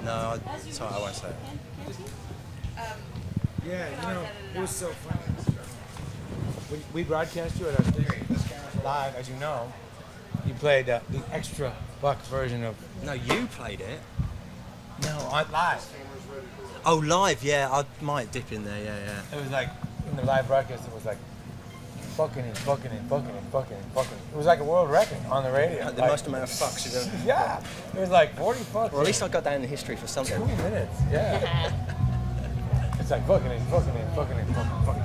No, sorry, I won't say it. Yeah, it was so funny. We broadcast you at our station live, as you know. You played the extra bucks version of. No, you played it. No, on live. Oh, live, yeah. I might dip in there, yeah. It was like in the live broadcast. It was like fucking and fucking and fucking and fucking and fucking. It was like a world record on the radio. The most amount of fucks you've ever. Yeah, it was like 40 fucks. Or at least I got down in history for something. 2 minutes. Yeah. It's like fucking and fucking and fucking and fucking.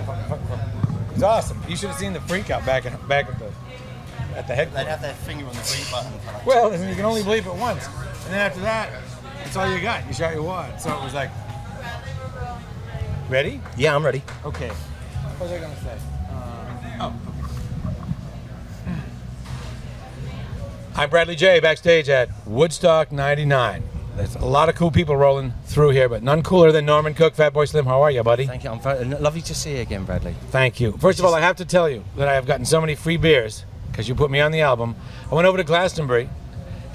It was awesome. You should have seen the freak out back at the headquarters. They'd have their finger on the bleep button. For like well, you can only bleep it once, and then after that, that's all you got. You shot your wad. So it was like, ready? Yeah, I'm ready. Okay. What was I gonna say? Okay. I'm Bradley J. backstage at Woodstock '99. There's a lot of cool people rolling through here, but none cooler than Norman Cook, Fatboy Slim. How are you, buddy? Thank you. I'm very lovely to see you again, Bradley. Thank you. First of all, I have to tell you that I have gotten so many free beers because you put me on the album. I went over to Glastonbury,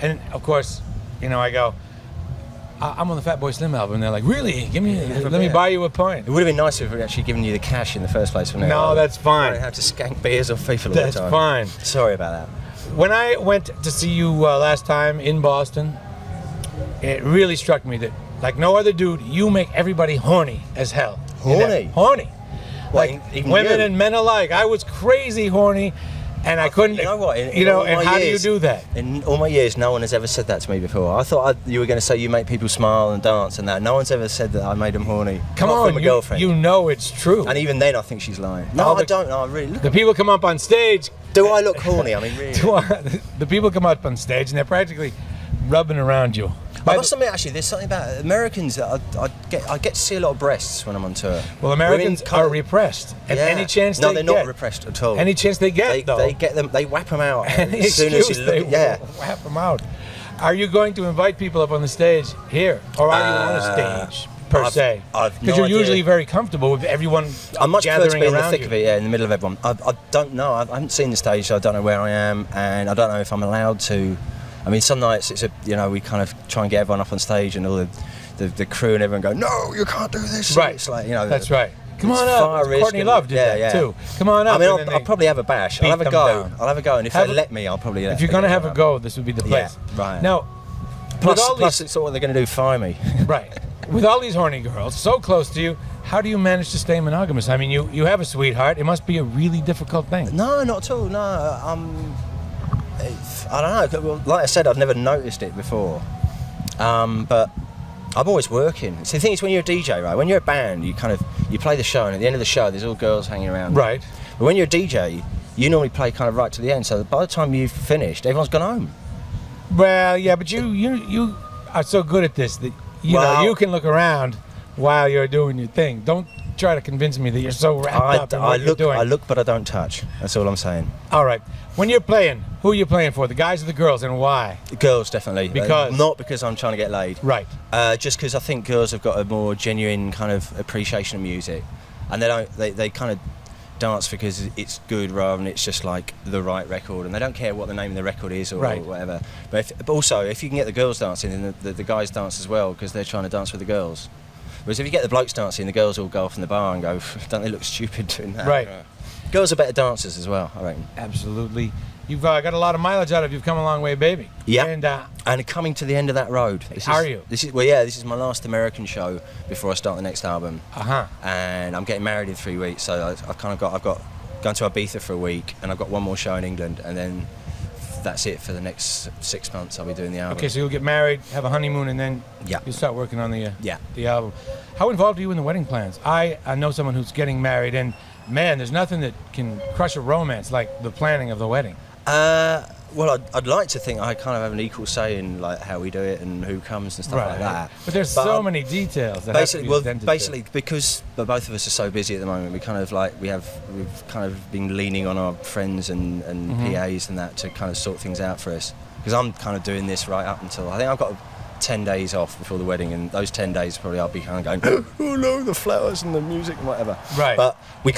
and of course, I go, I'm on the Fatboy Slim album. And they're like, really? Let me buy you a pint. It would have been nicer if we actually given you the cash in the first place. Wouldn't it? No, that's fine. I don't have to skank beers off people all That's the time. fine. Sorry about that. When I went to see you last time in Boston, it really struck me that, like no other dude, you make everybody horny as hell. Horny? Horny. Well, Like even women you. and men alike. I was crazy horny, and I couldn't. You know what? And how do you do that? In all my years, no one has ever said that to me before. I thought you were going to say you make people smile and dance and that. No one's ever said that I made them horny. Come Not on, from a girlfriend. you know it's true. And even then, I think she's lying. No, I don't. No, I really. The people come up on stage. Do I look horny? I mean, really. The people come up on stage and they're practically rubbing around you. I must admit, actually, there's something about Americans that I get to see a lot of breasts when I'm on tour. Well, Americans are repressed, and any chance they get. No, they're not repressed at all. Any chance they get, though. They get them. They whap them out Any as soon as you excuse, look. they whap them out. Are you going to invite people up on the stage here, or are you on a stage per se? Because you're usually very comfortable with everyone I much prefer to be in the thick you. of it, yeah, in the middle of everyone. I don't know. I haven't seen the stage, so I don't know where I am, and I don't know if I'm allowed to. I mean, some nights it's we kind of try and get everyone up on stage, and all the crew and everyone go, no, you can't do this. Right. It's like that's right. Come on up. Courtney Love did that too. Come on up. I mean, I'll probably have a bash. I'll have a go. I'll have a go, and if they let me, I'll probably. If you're gonna have a go, this would be the place. Yeah, right. Now, plus it's what they're gonna do, fire me. Right. With all these horny girls so close to you, how do you manage to stay monogamous? I mean, you have a sweetheart. It must be a really difficult thing. No, not at all. No, I don't know. Well, like I said, I've never noticed it before. But I'm always working. So the thing is, when you're a DJ, right? When you're a band, you play the show, and at the end of the show, there's all girls hanging around. Right. But when you're a DJ, you normally play kind of right to the end. So by the time you've finished, everyone's gone home. Well, yeah, but you are so good at this that you can look around while you're doing your thing. Don't try to convince me that you're so wrapped up in what you're doing. I look, but I don't touch. That's all I'm saying. All right. When you're playing, who are you playing for? The guys or the girls, and why? The girls, definitely. Because? Not because I'm trying to get laid. Right. Just because I think girls have got a more genuine kind of appreciation of music, and they kind of dance because it's good rather than it's just like the right record, and they don't care what the name of the record is or whatever. But also, if you can get the girls dancing, then the guys dance as well because they're trying to dance with the girls. Whereas if you get the blokes dancing, the girls all go off in the bar and go, don't they look stupid doing that? Right. Girls are better dancers as well, I reckon. Absolutely. You've got a lot of mileage out of you. You've come a long way, baby. Yeah. And coming to the end of that road. You? This is my last American show before I start the next album. And I'm getting married in 3 weeks, so I've got going to Ibiza for a week, and I've got one more show in England, and then that's it for the next 6 months. I'll be doing the album. Okay, so you'll get married, have a honeymoon, and then you'll start working on the album. How involved are you in the wedding plans? I know someone who's getting married, and man, there's nothing that can crush a romance like the planning of the wedding. Well, I'd like to think I kind of have an equal say in like how we do it and who comes and stuff like that. But there's so many details. That basically, because both of us are so busy at the moment, we've kind of been leaning on our friends and PAs and that to kind of sort things out for us. Because I'm kind of doing this right up until I think I've got 10 days off before the wedding, and those 10 days probably I'll be kind of going, oh no, the flowers and the music and whatever. Right. But we're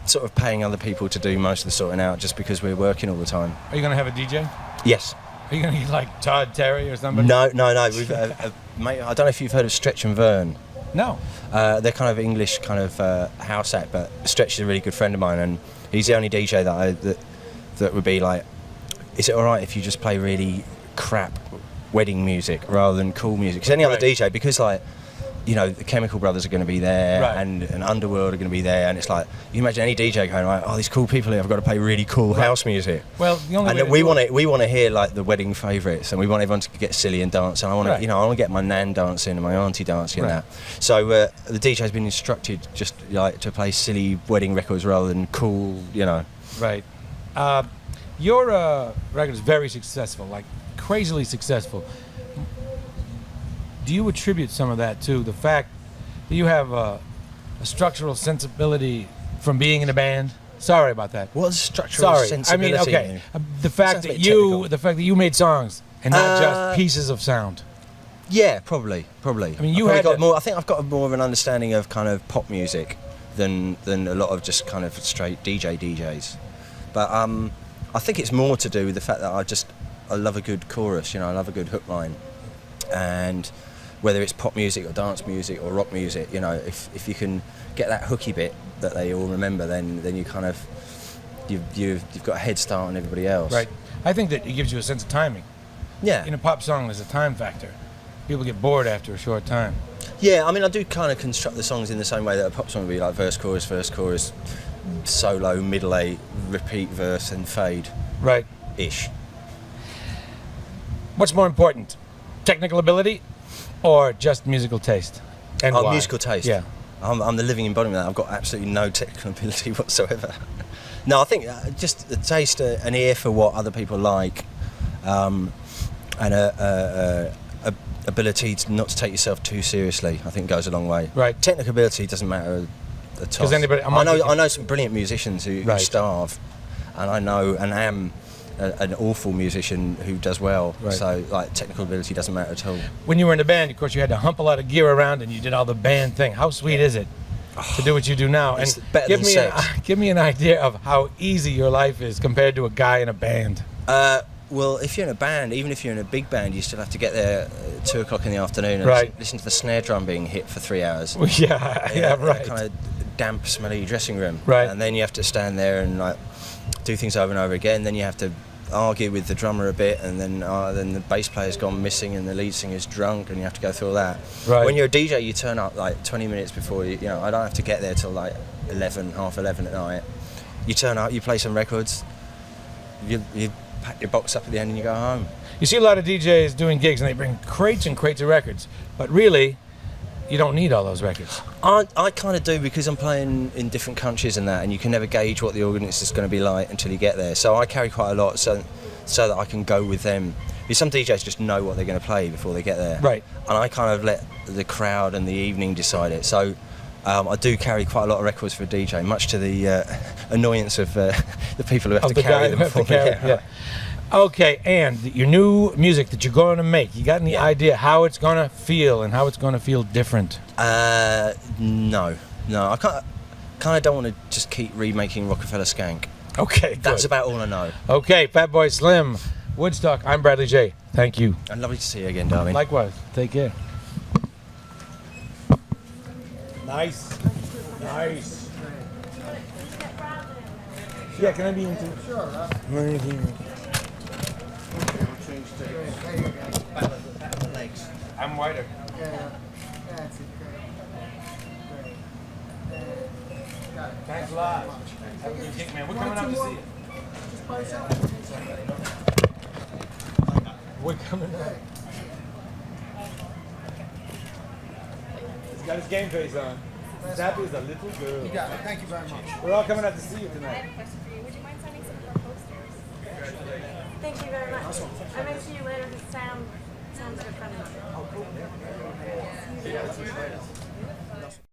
sort of paying other people to do most of the sorting out just because we're working all the time. Are you going to have a DJ? Yes. Are you gonna get like Todd Terry or somebody? No. We've, mate, I don't know if you've heard of Stretch and Vern. No. They're kind of English kind of house act, but Stretch is a really good friend of mine, and he's the only DJ that would be like, is it all right if you just play really crap wedding music rather than cool music? Because any other DJ, because like, you know, the Chemical Brothers are going to be there, and Underworld are going to be there, and it's like, you imagine any DJ going, right, oh, these cool people here, I've got to play really cool house music. Well, the only and we want to hear like the wedding favourites, and we want everyone to get silly and dance, and I want to, you know, I want to get my nan dancing and my auntie dancing and that. So the DJ's been instructed just like to play silly wedding records rather than cool, you know. Right. Your record is very successful, like crazily successful. Do you attribute some of that to the fact that you have a structural sensibility from being in a band? Sorry about that. What's structural sensibility? I mean, okay. The fact that you made songs and not just pieces of sound. Yeah, probably. I mean, I think I've got more of an understanding of kind of pop music than a lot of just kind of straight DJs. But I think it's more to do with the fact that I love a good chorus. You know, I love a good hook line, and whether it's pop music or dance music or rock music, you know, if you can get that hooky bit that they all remember, then you kind of you've got a head start on everybody else. Right. I think that it gives you a sense of timing. Yeah. In a pop song, there's a time factor. People get bored after a short time. Yeah, I mean, I do kind of construct the songs in the same way that a pop song would be, like verse, chorus, solo, middle eight, repeat verse, and fade. Right. Ish. What's more important, technical ability or just musical taste? And why? Musical taste. Yeah. I'm the living embodiment of that. I've got absolutely no technical ability whatsoever. No, I think just the taste, an ear for what other people like, and a ability not to take yourself too seriously, I think goes a long way. Right. Technical ability doesn't matter at all. I know some brilliant musicians who starve, and I know and am an awful musician who does well. Right. So like technical ability doesn't matter at all. When you were in the band, of course, you had to hump a lot of gear around, and you did all the band thing. How sweet is it to do what you do now? It's and better than sex. Give me an idea of how easy your life is compared to a guy in a band. Well, if you're in a band, even if you're in a big band, you still have to get there at 2 o'clock in the afternoon and listen to the snare drum being hit for 3 hours. Yeah, right. Kind of damp, smelly dressing room. Right. And then you have to stand there and like do things over and over again. Then you have to argue with the drummer a bit, and then the bass player's gone missing and the lead singer's drunk, and you have to go through all that. Right. When you're a DJ, you turn up like 20 minutes before you know, I don't have to get there till like 11, half 11 at night. You turn up, you play some records, you pack your box up at the end and you go home. You see a lot of DJs doing gigs and they bring crates and crates of records, but really, you don't need all those records. I kind of do, because I'm playing in different countries and that, and you can never gauge what the audience is going to be like until you get there. So I carry quite a lot so that I can go with them. Because some DJs just know what they're going to play before they get there. Right. And I kind of let the crowd and the evening decide it. So I do carry quite a lot of records for a DJ, much to the annoyance of the people who have to carry them for me. Yeah. Okay, and your new music that you're going to make, you got any idea how it's going to feel and how it's going to feel different? No. I kind of don't want to just keep remaking Rockefeller Skank. Okay, That's about all I know. Okay, Fatboy Slim, Woodstock, I'm Bradley J. Thank you. And lovely to see you again, darling. Likewise. Take care. Nice. Yeah, can I be in too? Sure. I'm whiter. Yeah. That's it. Great. Thanks a lot. Have a good gig, man. We're coming out to see you. Just by yourself. We're coming out. He's got his game face on. He's happy as a little girl. You got it. Thank you very much. We're all coming out to see you tonight. I have a question for you. Would you mind signing some of our posters? Thank you very much. I may see you later because Sam's a good friend of mine. Yeah, that's